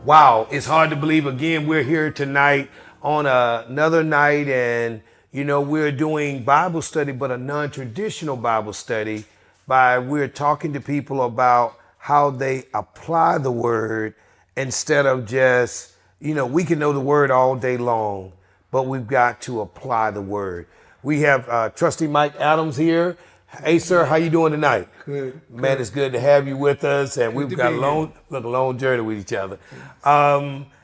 Wow, it's hard to believe again we're here tonight on another night, and we're doing Bible study, but a non-traditional Bible study. We're talking to people about how they apply the word instead of just we can know the word all day long, but we've got to apply the word. We have Trustee Mike Adams here. Hey, sir, how you doing tonight? Good. Man, it's good to have you with us, and we've got a long journey with each other.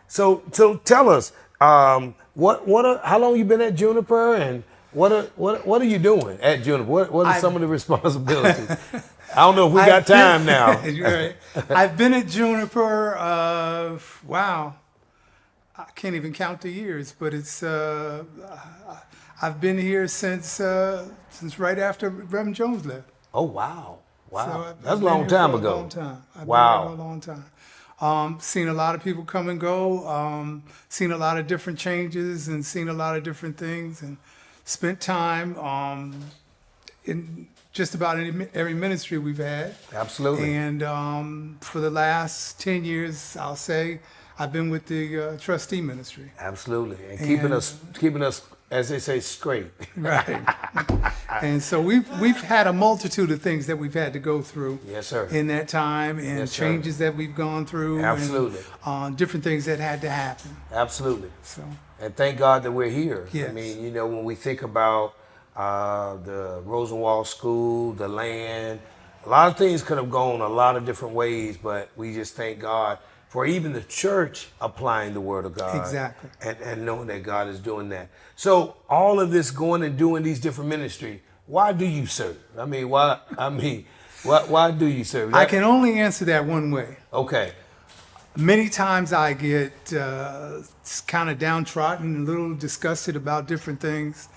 So tell us, how long you been at Juniper, and what are you doing at Juniper? What are some of the responsibilities? I don't know if we got time now. Right. I've been at Juniper. Wow, I can't even count the years, but it's. I've been here since right after Reverend Jones left. Oh wow! So that's a long time ago. A long time. I've wow. been here for a long time. Seen a lot of people come and go. Seen a lot of different changes and seen a lot of different things, and spent time in just about every ministry we've had. Absolutely. And for the last 10 years, I'll say, I've been with the trustee ministry. Absolutely, and keeping us, as they say, straight. Right. And so we've had a multitude of things that we've had to go through. Yes, sir. In that time, and yes, changes that we've gone through. Absolutely. And different things that had to happen. Absolutely. So. And thank God that we're here. Yes. I mean, when we think about the Rosenwald School, the land, a lot of things could have gone a lot of different ways, but we just thank God for even the church applying the word of God. Exactly. And knowing that God is doing that. So all of this going and doing these different ministries, why do you serve? Why do you serve? I can only answer that one way. Okay. Many times I get kind of downtrodden, a little disgusted about different things.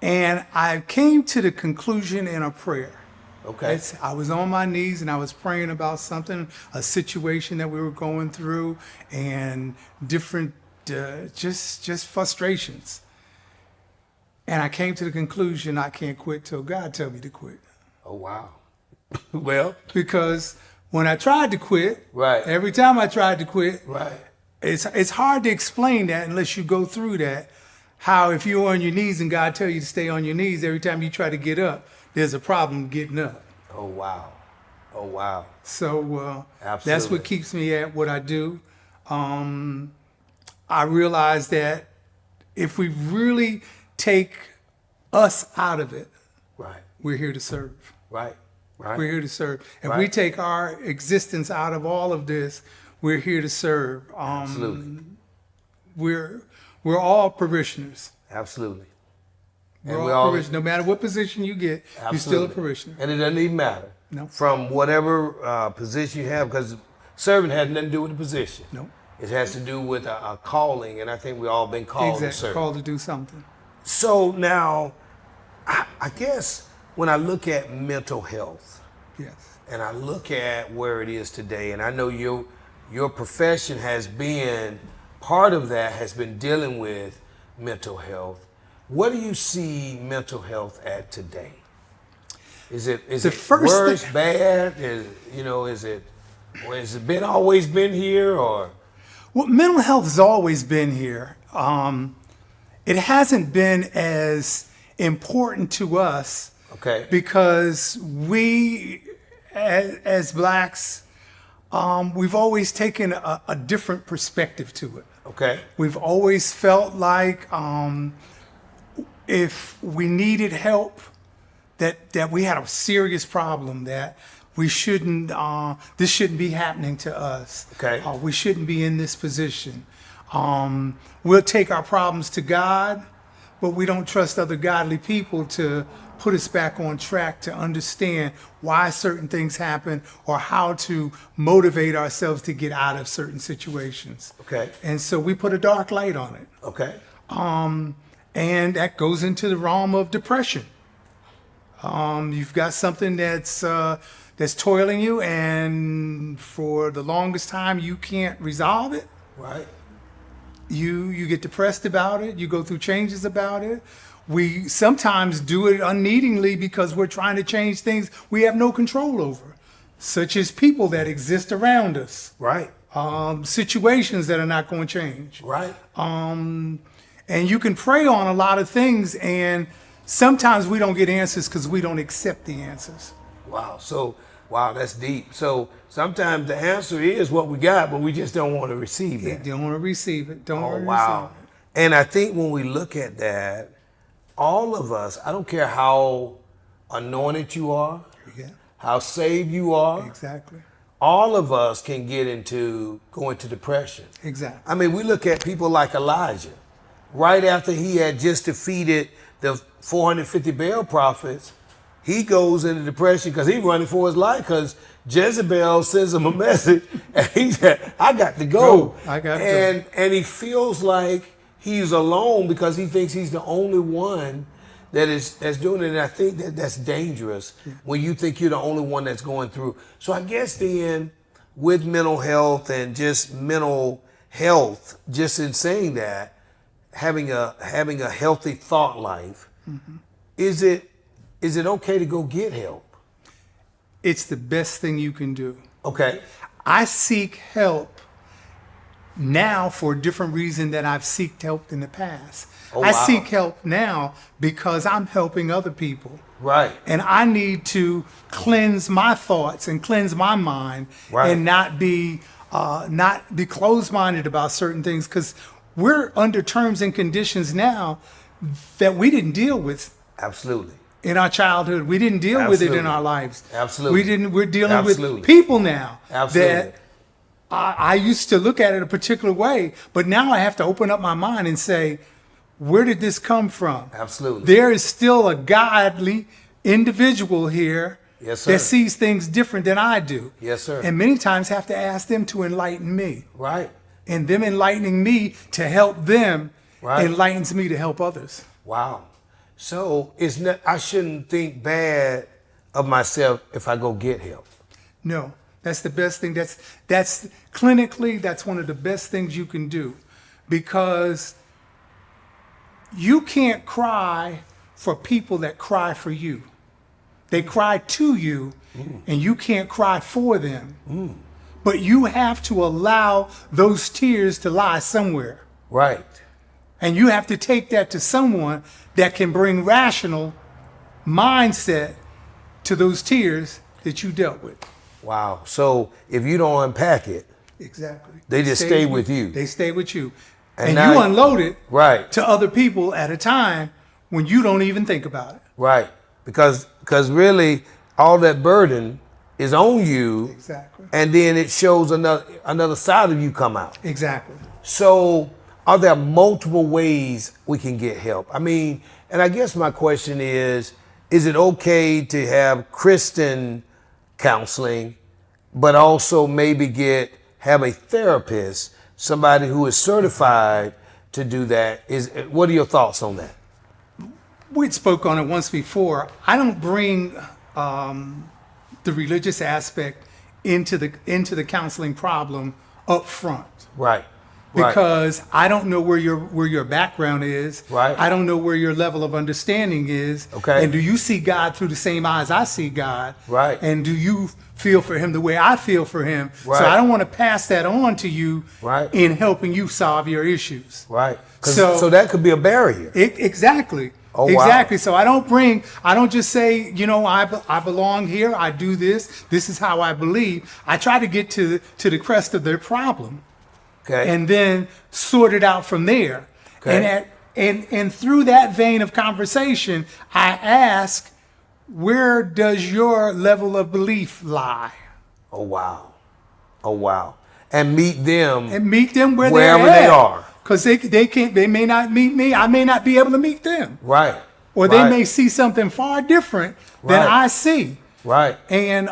And I came to the conclusion in a prayer. Okay. I was on my knees and I was praying about something, a situation that we were going through, and different just frustrations. And I came to the conclusion I can't quit till God tells me to quit. Oh wow. Well, because when I tried to quit, right. Every time I tried to quit, right. It's hard to explain that unless you go through that. How if you're on your knees and God tells you to stay on your knees, every time you try to get up, there's a problem getting up. Oh, wow. Oh, wow. So Absolutely. That's what keeps me at what I do. I realize that if we really take us out of it, right, we're here to serve. Right. Right. We're here to serve. If right. we take our existence out of all of this, we're here to serve. Absolutely. We're all parishioners. Absolutely. We're all parishioners. No matter what position you get, absolutely. You're still a parishioner. And it doesn't even matter. No. From whatever position you have, because serving has nothing to do with the position. No. It has to do with a calling, and I think we've all been called to serve. Called to do something. So now, I guess when I look at mental health, yes, and I look at where it is today, and I know your profession has been, part of that has been dealing with mental health. What do you see mental health at today? Is it worse, bad? Has it always been here, or? Well, mental health has always been here. It hasn't been as important to us, okay, because we, as blacks, we've always taken a different perspective to it. Okay. We've always felt like if we needed help, that we had a serious problem, that we shouldn't, this shouldn't be happening to us. Okay. We shouldn't be in this position. We'll take our problems to God, but we don't trust other godly people to put us back on track, to understand why certain things happen or how to motivate ourselves to get out of certain situations. Okay. And so we put a dark light on it. Okay. And that goes into the realm of depression. You've got something that's toiling you, and for the longest time you can't resolve it. Right. You get depressed about it. You go through changes about it. We sometimes do it unneedingly because we're trying to change things we have no control over, such as people that exist around us. Right. situations that are not going to change. Right. And you can pray on a lot of things, and sometimes we don't get answers because we don't accept the answers. Wow. So, wow, that's deep. So sometimes the answer is what we got, but we just don't want to receive it. Don't want to receive it. Don't want to Wow. receive it. And I think when we look at that, all of us, I don't care how anointed you are, Yeah, how saved you are, exactly. all of us can go into depression. Exactly. I mean, we look at people like Elijah. Right after he had just defeated the 450 Baal prophets, he goes into depression because he's running for his life because Jezebel sends him a message and he said, I got to go. I got to go. And he feels like he's alone because he thinks he's the only one that's doing it. And I think that's dangerous when you think you're the only one that's going through. So I guess then with mental health and just mental health, just in saying that, having a healthy thought life, is it okay to go get help? It's the best thing you can do. Okay. I seek help now for a different reason than I've sought help in the past. Oh, I wow. seek help now because I'm helping other people. Right. And I need to cleanse my thoughts and cleanse my mind, Right. and not be closed-minded about certain things, because we're under terms and conditions now that we didn't deal with Absolutely. in our childhood. We didn't deal with it in Absolutely. our lives. Absolutely. We're dealing Absolutely. with people now Absolutely. that I used to look at it a particular way, but now I have to open up my mind and say, where did this come from? Absolutely. There is still a godly individual here Yes, sir. that sees things different than I do. Yes, sir. And many times have to ask them to enlighten me. Right. And them enlightening me to help them Right. enlightens me to help others. Wow. So I shouldn't think bad of myself if I go get help. No, that's the best thing. That's clinically, that's one of the best things you can do, because you can't cry for people that cry for you. They cry to you, and you can't cry for them. But you have to allow those tears to lie somewhere. Right. And you have to take that to someone that can bring rational mindset to those tears that you dealt with. Wow. So if you don't unpack it, Exactly. They just stay with you. They stay with you. And And now you unload it right. to other people at a time when you don't even think about it. Right. Because really all that burden is on you. Exactly. And then it shows another side of you come out. Exactly. So are there multiple ways we can get help? I mean, and I guess my question is it okay to have Christian counseling, but also maybe have a therapist, somebody who is certified to do that? What are your thoughts on that? We'd spoke on it once before. I don't bring the religious aspect into the counseling problem up front. Right. Because I don't know where your background is. Right. I don't know where your level of understanding is. Okay. And do you see God through the same eyes I see God? Right. And do you feel for him the way I feel for him? Right. So I don't want to pass that on to you Right. in helping you solve your issues. Right. So that could be a barrier. Exactly. Oh, wow. Exactly. So I don't just say, I belong here. I do this. This is how I believe. I try to get to the crest of their problem. Okay. And then sort it out from there. Okay. And through that vein of conversation, I ask, where does your level of belief lie? Oh wow. Oh wow. And meet them And meet them wherever they're they at. are. Because they may not meet me. I may not be able to meet them. Right. Or they Right. may see something far different than Right. I see. Right. And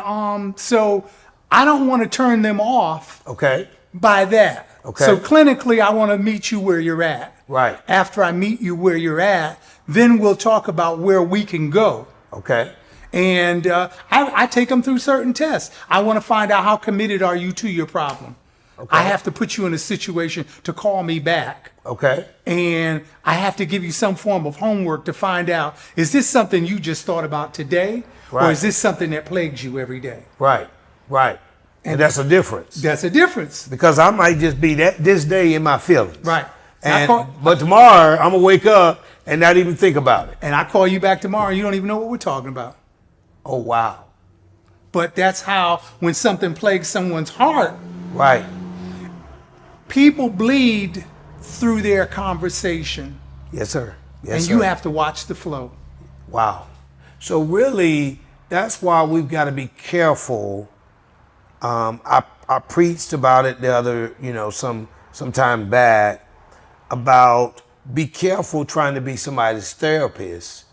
so I don't want to turn them off Okay. by that. Okay. So clinically, I want to meet you where you're at. Right. After I meet you where you're at, then we'll talk about where we can go. Okay. And I take them through certain tests. I want to find out how committed are you to your problem. Okay. I have to put you in a situation to call me back. Okay. And I have to give you some form of homework to find out, is this something you just thought about today? Or Right. is this something that plagues you every day? Right. Right. And that's a difference. That's a difference. Because I might just be this day in my feelings. Right. But tomorrow I'm gonna wake up and not even think about it. And I call you back tomorrow and you don't even know what we're talking about. Oh wow. But that's how, when something plagues someone's heart, Right. people bleed through their conversation. Yes, sir. Yes, and sir. you have to watch the flow. Wow. So really, that's why we've got to be careful. I preached about it the other, some time back, about be careful trying to be somebody's therapist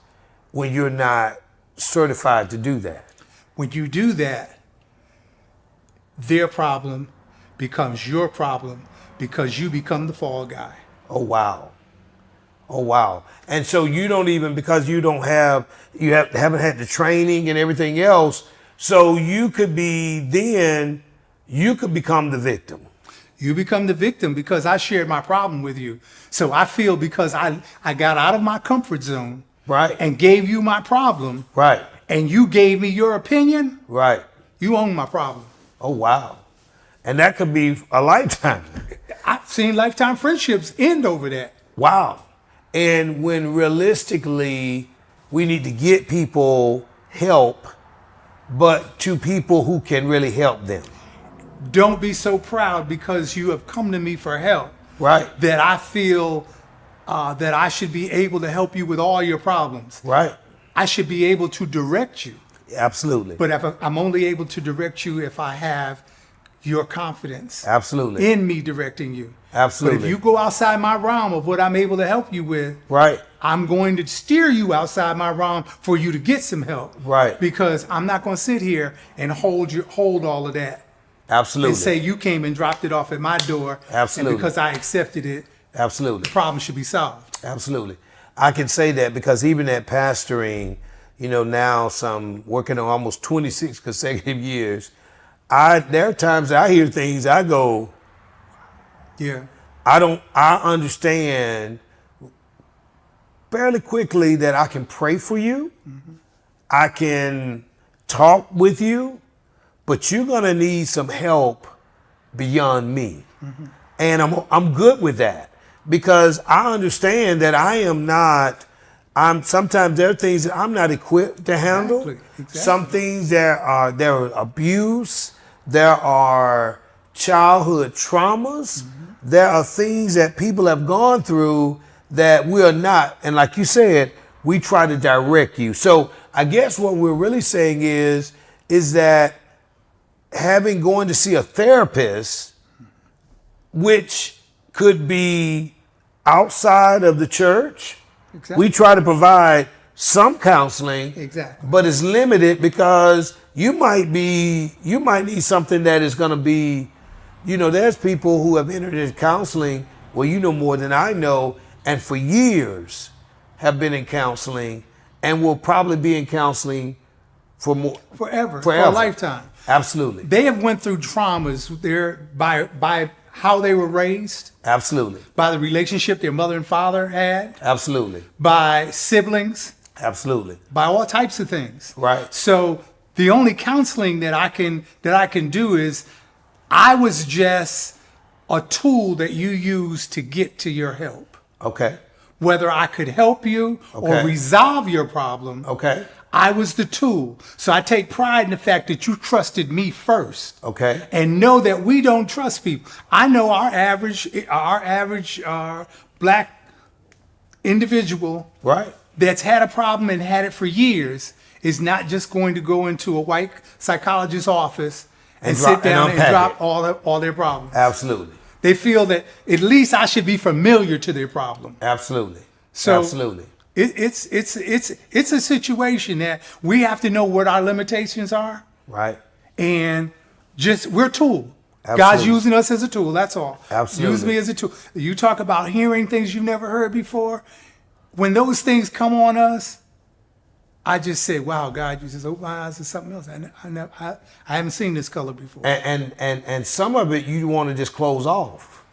when you're not certified to do that. When you do that, their problem becomes your problem because you become the fall guy. Oh wow. Oh wow. And so you don't even, because you haven't had the training and everything else, so you could become the victim. You become the victim because I shared my problem with you. So I feel because I got out of my comfort zone, Right. and gave you my problem, Right. and you gave me your opinion, Right. you own my problem. Oh wow. And that could be a lifetime. I've seen lifetime friendships end over that. Wow. And when realistically we need to get people help, but to people who can really help them. Don't be so proud because you have come to me for help. Right. That I feel that I should be able to help you with all your problems. Right. I should be able to direct you. Absolutely. But if I'm only able to direct you if I have your confidence. Absolutely. In me directing you. Absolutely. But if you go outside my realm of what I'm able to help you with, Right. I'm going to steer you outside my realm for you to get some help. Right. Because I'm not going to sit here and hold all of that. Absolutely. And say you came and dropped it off at my door. Absolutely. And because I accepted it, Absolutely. the problem should be solved. Absolutely. I can say that because even at pastoring, now some working on almost 26 consecutive years, there are times I hear things, I go, Yeah. I understand fairly quickly that I can pray for you. Mm-hmm. I can talk with you, but you're going to need some help beyond me. Mm-hmm. And I'm good with that because I understand that sometimes there are things that I'm not equipped to handle. Exactly. Some things there are abuse, there are childhood traumas, mm-hmm. There are things that people have gone through that we are not, and like you said, we try to direct you. So I guess what we're really saying is that going to see a therapist, which could be outside of the church. Exactly. We try to provide some counseling, exactly, but it's limited because you might need something that is going to be, there's people who have entered into counseling, well, you know more than I know, and for years have been in counseling and will probably be in counseling forever, for a lifetime. Absolutely. They have went through traumas there by how they were raised. Absolutely. By the relationship their mother and father had. Absolutely. By siblings. Absolutely. By all types of things. Right. So the only counseling that I can do is I was just a tool that you use to get to your help. Okay. Whether I could help you or resolve your problem. Okay. I was the tool. So I take pride in the fact that you trusted me first. Okay. And know that we don't trust people. I know our average black individual, right, that's had a problem and had it for years is not just going to go into a white psychologist's office and sit down and drop all their problems. Absolutely. They feel that at least I should be familiar to their problem. Absolutely. So absolutely. It's a situation that we have to know what our limitations are. Right. And we're a tool. Absolutely. God's using us as a tool, that's all. Absolutely. Use me as a tool. You talk about hearing things you've never heard before. When those things come on us, I just say, wow, God, you just open my eyes to something else. I haven't seen this color before. And some of it you want to just close off.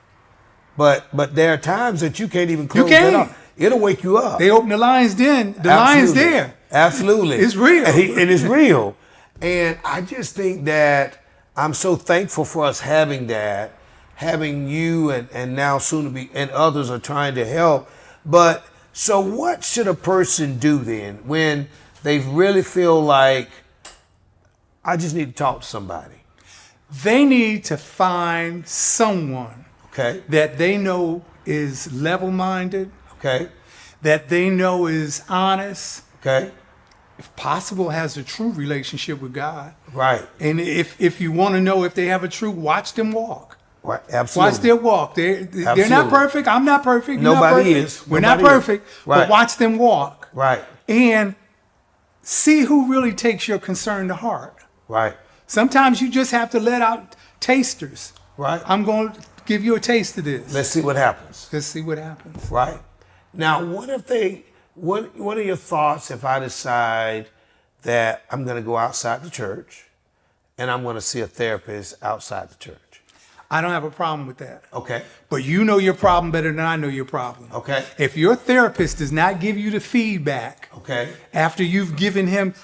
But there are times that you can't even close it off. It'll wake you up. They open the lion's den. The lion's there. Absolutely. It's real. And it's real. And I just think that I'm so thankful for us having that, having you and now soon to be, and others are trying to help. But so what should a person do then when they really feel like, I just need to talk to somebody? They need to find someone Okay. that they know is level-minded, Okay. that they know is honest, Okay. if possible, has a true relationship with God. Right. And if you want to know if they have a true, watch them walk. Right. Absolutely. Watch their walk. They're not Absolutely. perfect. I'm not perfect. You're not Nobody perfect. is. We're Nobody not is. perfect. Right. But watch them walk. Right. And see who really takes your concern to heart. Right. Sometimes you just have to let out tasters. Right. I'm going to give you a taste of this. Let's see what happens. Let's see what happens. Right. Now, what if they, what are your thoughts if I decide that I'm going to go outside the church and I'm going to see a therapist outside the church? I don't have a problem with that. Okay. But you know your problem better than I know your problem. Okay. If your therapist does not give you the feedback Okay. after you've given him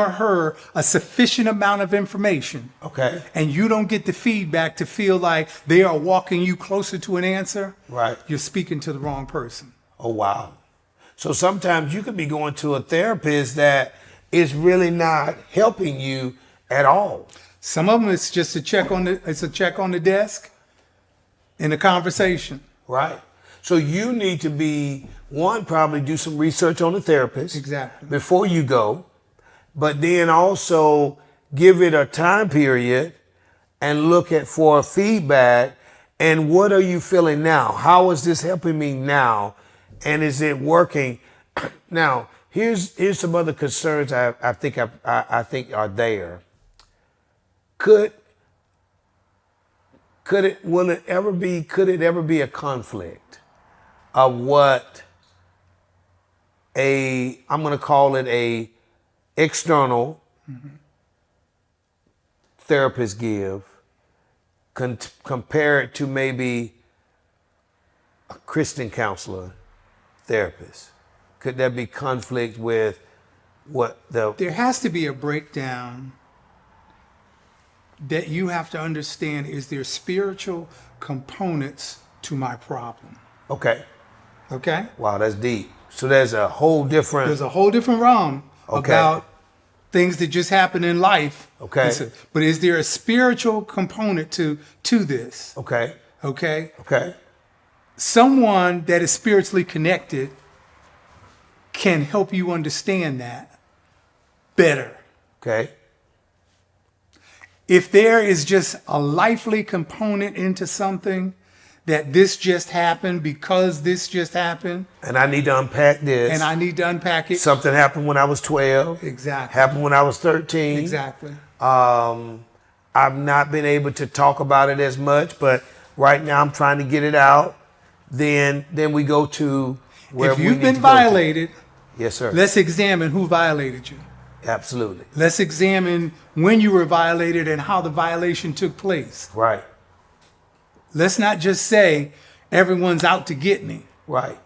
or her a sufficient amount of information, Okay. and you don't get the feedback to feel like they are walking you closer to an answer, Right. you're speaking to the wrong person. Oh, wow. So sometimes you could be going to a therapist that is really not helping you at all. Some of them it's just a check on the desk in a conversation. Right. So you need to be, one, probably do some research on the therapist. Exactly. Before you go, but then also give it a time period and look at for feedback. And what are you feeling now? How is this helping me now? And is it working? Now, here's some other concerns I think are there. Could it ever be a conflict of what I'm going to call it a external therapist give, compare it to maybe a Christian counselor therapist? Could there be conflict with what There has to be a breakdown that you have to understand. Is there spiritual components to my problem? Okay. Okay? Wow, that's deep. So there's a whole different. There's a whole different realm Okay. about things that just happen in life. Okay. But is there a spiritual component to this? Okay. Okay? Okay. Someone that is spiritually connected can help you understand that better. Okay. If there is just a lively component into something, that this just happened because this just happened, And I need to unpack this. and I need to unpack it. Something happened when I was 12. Exactly. Happened when I was 13. Exactly. I've not been able to talk about it as much, but right now I'm trying to get it out. Then we go to where If we you've need been to go to. violated, Yes, sir. let's examine who violated you. Absolutely. Let's examine when you were violated and how the violation took place. Right. Let's not just say everyone's out to get me. Right.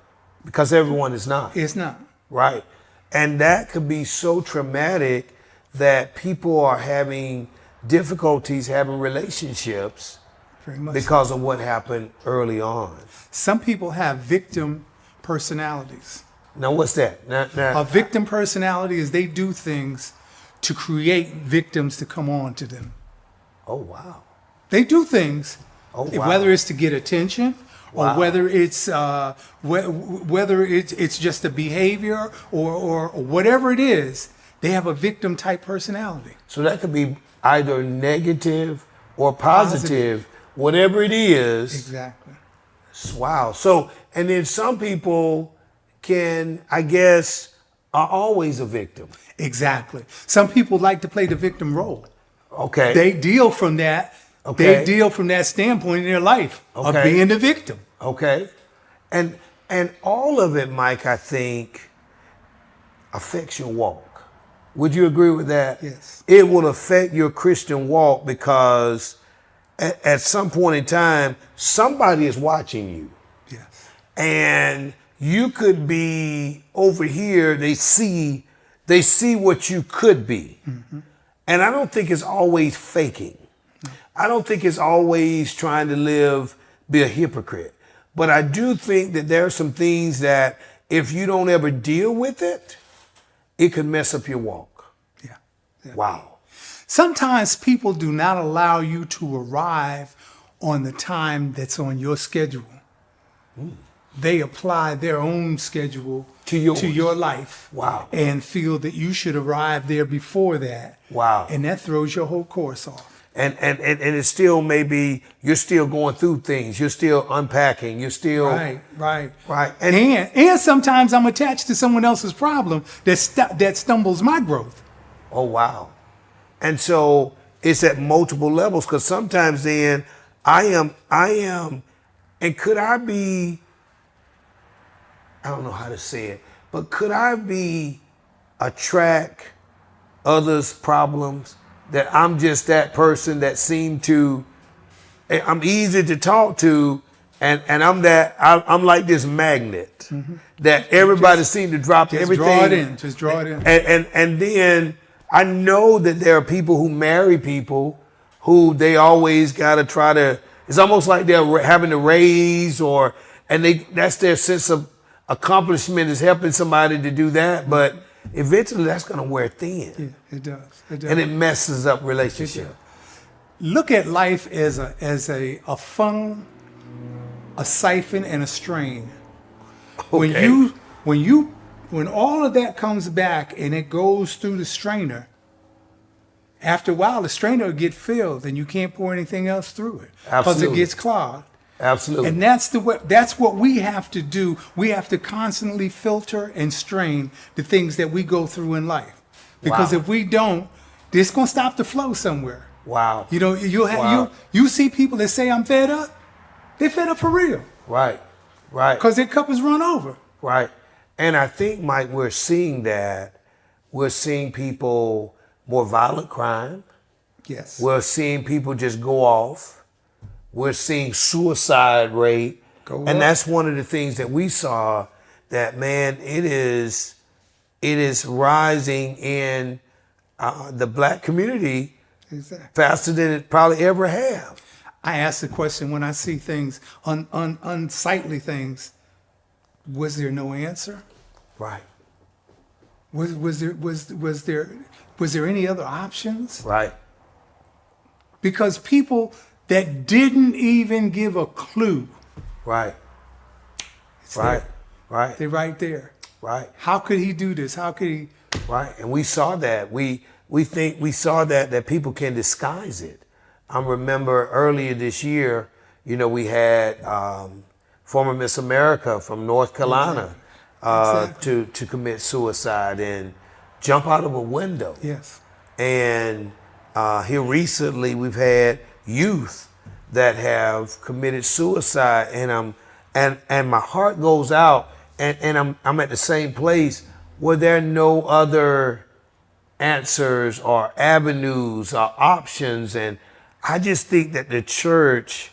Because everyone is not. It's not. Right. And that could be so traumatic that people are having difficulties having relationships Very much. because of what happened early on. Some people have victim personalities. Now, what's that? Now, A victim personality is they do things to create victims to come on to them. oh, wow. They do things, Oh, wow. whether it's to get attention or Wow. whether it's whether it's just a behavior or whatever it is. They have a victim type personality. So that could be either negative or positive, whatever it is. Exactly. Wow. So, and then some people can, I guess, are always a victim. Exactly. Some people like to play the victim role. Okay. They deal from that. Okay. They deal from that standpoint in their life of Okay. being the victim. Okay. And all of it, Mike, I think affects your walk. Would you agree with that? Yes. It will affect your Christian walk because at some point in time, somebody is watching you. Yes. And you could be over here, they see what you could be. Mm-hmm. And I don't think it's always faking. I don't think it's always trying to be a hypocrite. But I do think that there are some things that if you don't ever deal with it, it could mess up your walk. Yeah. Yeah. Wow. Sometimes people do not allow you to arrive on the time that's on your schedule. They apply their own schedule to your life. Wow. And feel that you should arrive there before that. Wow. And that throws your whole course off. And it's still maybe you're still going through things. You're still unpacking. You're still right. And sometimes I'm attached to someone else's problem that stumbles my growth. oh wow. And so it's at multiple levels because sometimes then I am, and could I be, I don't know how to say it, but could I be attract others' problems? That I'm just that person that I'm easy to talk to, and I'm like this magnet that everybody seems to drop everything. Just draw it in. And then I know that there are people who marry people who they always got to try to. It's almost like they're having to raise that's their sense of accomplishment is helping somebody to do that, but eventually that's going to wear thin. Yeah, it does. And it messes up relationships. Look at life as a funnel, a siphon, and a strain. Okay. When all of that comes back and it goes through the strainer, after a while the strainer will get filled and you can't pour anything else through it because it gets clogged. Absolutely. And that's what we have to do. We have to constantly filter and strain the things that we go through in life. Because if we don't, it's going to stop the flow somewhere. Wow. You know, you see people that say I'm fed up. They're fed up for real. Right. Because their cup is run over. Right. And I think, Mike, we're seeing that. We're seeing people more violent crime. Yes. We're seeing people just go off. We're seeing suicide rate. And that's one of the things that we saw that, man, it is rising in the black community faster than it probably ever have. I ask the question when I see things, unsightly things, was there no answer? Right. Was there any other options? Right. Because people that didn't even give a clue. Right. Right. There. Right. They're right there. Right. How could he do this? How could he? Right. And we saw that. We saw that people can disguise it. I remember earlier this year, we had former Miss America from North Carolina to commit suicide and jump out of a window. Yes. And here recently we've had youth that have committed suicide, and my heart goes out, and I'm at the same place. Were there no other answers or avenues or options? And I just think that the church,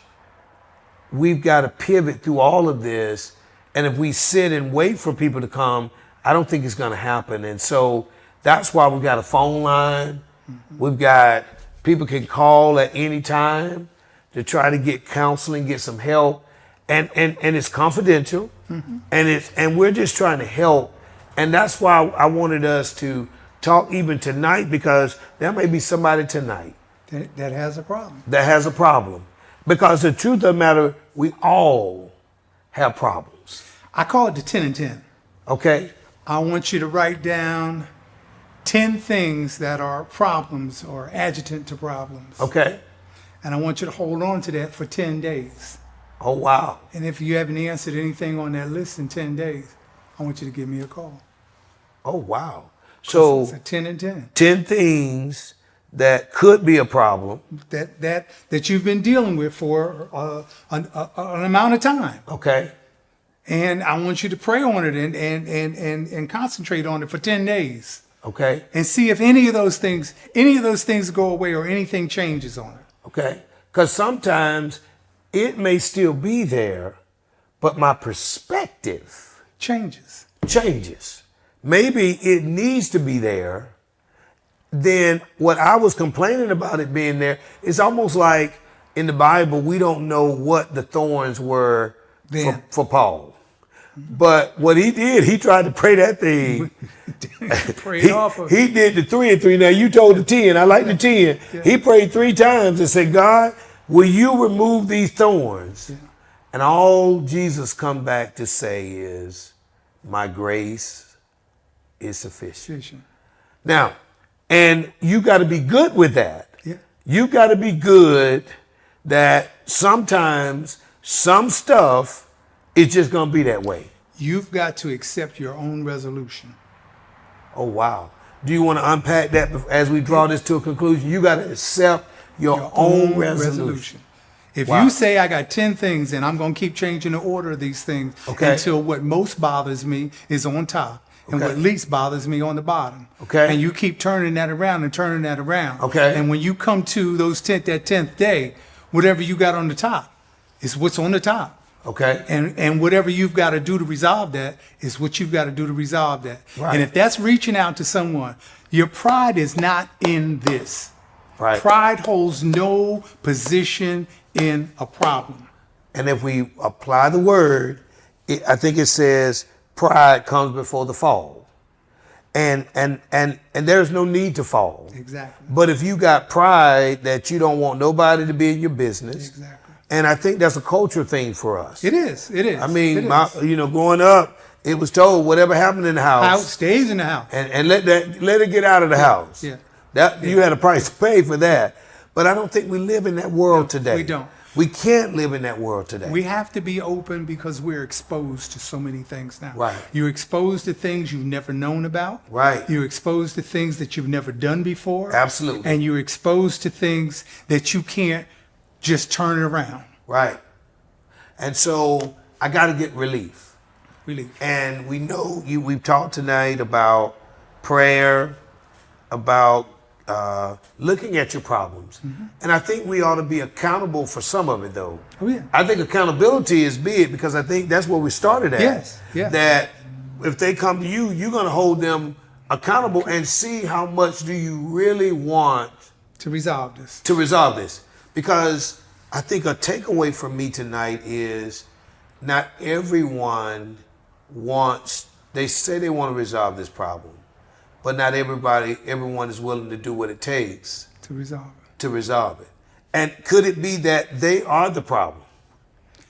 we've got to pivot through all of this. And if we sit and wait for people to come, I don't think it's going to happen. And so that's why we've got a phone line. Mm-hmm. We've got people can call at any time to try to get counseling, get some help. And it's confidential. Mm-hmm. And we're just trying to help. And that's why I wanted us to talk even tonight, because there may be somebody tonight that has a problem. That has a problem. Because the truth of the matter, we all have problems. I call it the 10 and 10. Okay. I want you to write down 10 things that are problems or adjutant to problems. Okay. And I want you to hold on to that for 10 days. Oh, wow. And if you haven't answered anything on that list in 10 days, I want you to give me a call. Oh, wow. So it's a 10 and 10. 10 things that could be a problem. That you've been dealing with for an amount of time. Okay. And I want you to pray on it and concentrate on it for 10 days. Okay. And see if any of those things go away or anything changes on it. Okay. Because sometimes it may still be there, but my perspective changes. Maybe it needs to be there, then what I was complaining about it being there, it's almost like in the Bible, we don't know what the thorns were for Paul. But what he did, he tried to pray that thing. He did the 3 and 3. Now you told the 10. I like the 10. Yeah. He prayed 3 times and said, God, will you remove these thorns? Yeah. And all Jesus come back to say is, my grace is sufficient. Now, and you got to be good with that. Yeah. You got to be good that sometimes some stuff is just going to be that way. You've got to accept your own resolution. Oh, wow. Do you want to unpack that as we draw this to a conclusion? You got to accept your own resolution. If you say I got 10 things and I'm going to keep changing the order of these things until what most bothers me is on top and what least bothers me on the bottom. Okay. And you keep turning that around and turning that around. Okay. And when you come to that 10th day, whatever you got on the top is what's on the top. Okay. And whatever you've got to do to resolve that is what you've got to do to resolve that. Right. And if that's reaching out to someone, your pride is not in this. Right. Pride holds no position in a problem. And if we apply the word, I think it says pride comes before the fall. And there's no need to fall. Exactly. But if you got pride that you don't want nobody to be in your business. Exactly. And I think that's a culture thing for us. It is. It is. I mean, growing up, it was told whatever happened in the house stays in the house. And let it get out of the house. Yeah. You had a price to pay for that. But I don't think we live in that world today. We don't. We can't live in that world today. We have to be open because we're exposed to so many things now. Right. You're exposed to things you've never known about. Right. You're exposed to things that you've never done before. Absolutely. And you're exposed to things that you can't just turn around. Right. And so I got to get relief. Relief. And we know we've talked tonight about prayer, about looking at your problems. Mm-hmm. And I think we ought to be accountable for some of it, though. Oh, yeah. I think accountability is big because I think that's where we started at. Yes. Yeah. That if they come to you, you're going to hold them accountable and see how much do you really want to resolve this. Because I think a takeaway from me tonight is not everyone they say they want to resolve this problem. But not everyone is willing to do what it takes to resolve it. And could it be that they are the problem?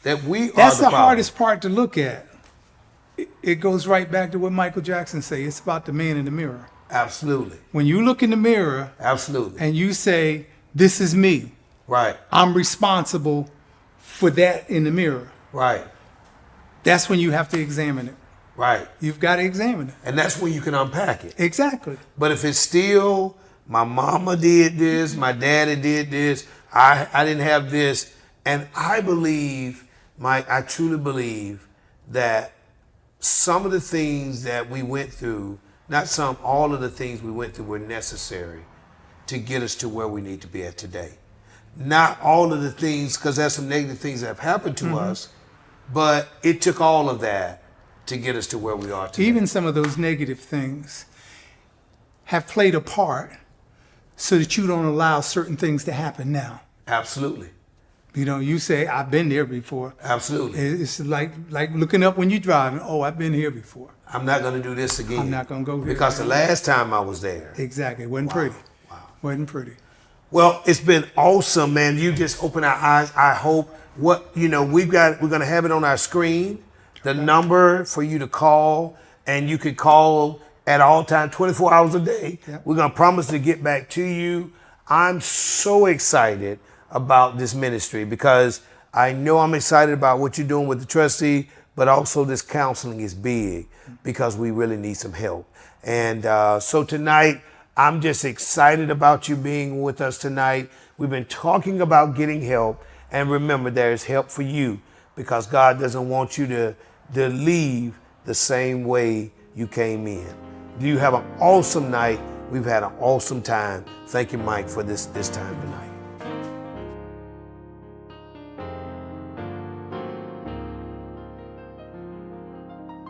That we are the problem? That's the hardest part to look at. It goes right back to what Michael Jackson said. It's about the man in the mirror. Absolutely. When you look in the mirror, absolutely, and you say, "This is me." Right. I'm responsible for that in the mirror. Right. That's when you have to examine it. Right. You've got to examine it. And that's when you can unpack it. Exactly. But if it's still, my mama did this, my daddy did this, I didn't have this. And I believe, Mike, I truly believe that some of the things that we went through, all of the things we went through were necessary to get us to where we need to be at today. Not all of the things, because there's some negative things that have happened to us, but it took all of that to get us to where we are today. Even some of those negative things have played a part so that you don't allow certain things to happen now. Absolutely. You say, I've been there before. Absolutely. It's like looking up when you're driving. Oh, I've been here before. I'm not going to do this again. I'm not going to go there. Because the last time I was there. Exactly. It wasn't pretty. Wow. Wasn't pretty. Well, it's been awesome, man. You just opened our eyes. I hope we're going to have it on our screen. The number for you to call, and you could call at all times, 24 hours a day. Yep. We're going to promise to get back to you. I'm so excited about this ministry because I know I'm excited about what you're doing with the trustee, but also this counseling is big because we really need some help. And so tonight, I'm just excited about you being with us tonight. We've been talking about getting help. And remember, there's help for you because God doesn't want you to leave the same way you came in. You have an awesome night. We've had an awesome time. Thank you, Mike, for this time tonight.